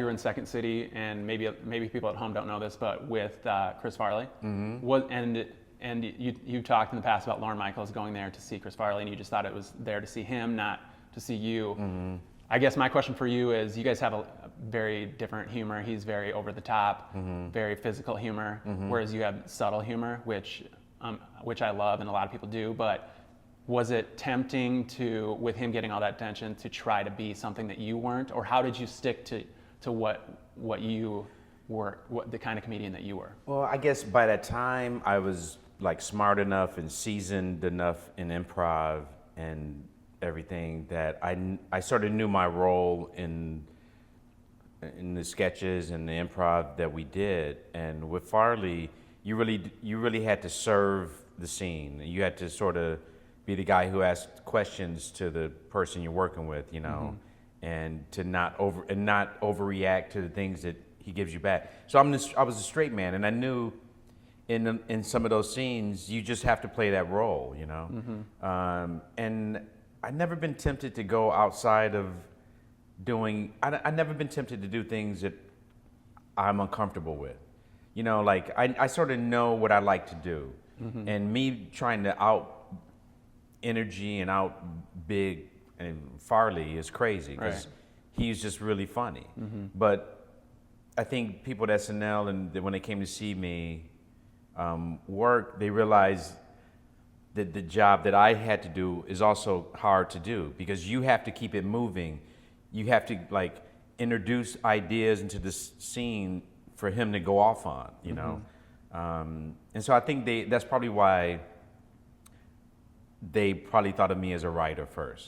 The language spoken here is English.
grew in Second City, and maybe people at home don't know this, but with Chris Farley. And you've talked in the past about Lorne Michaels going there to see Chris Farley, and you just thought it was there to see him, not to see you. I guess my question for you is, you guys have a very different humor. He's very over the top, very physical humor, whereas you have subtle humor, which I love and a lot of people do. But was it tempting with him getting all that attention, to try to be something that you weren't, or how did you stick to what you were, what the kind of comedian that you were? Well, I guess by that time I was like smart enough and seasoned enough in improv and everything that I sort of knew my role in the sketches and the improv that we did. And with Farley, you really had to serve the scene. You had to sort of be the guy who asked questions to the person you're working with, you know, and to not overreact to the things that he gives you back. So I was a straight man, and I knew in some of those scenes you just have to play that role, you know. And I've never been tempted to go outside of doing. I've never been tempted to do things that I'm uncomfortable with. You know, like I sort of know what I like to do, and me trying to out energy and out big and Farley is crazy because he's just really funny. But I think people at SNL, and when they came to see me work, they realized that the job that I had to do is also hard to do, because you have to keep it moving. You have to like introduce ideas into this scene for him to go off on, you know. And so I think that's probably why they probably thought of me as a writer first.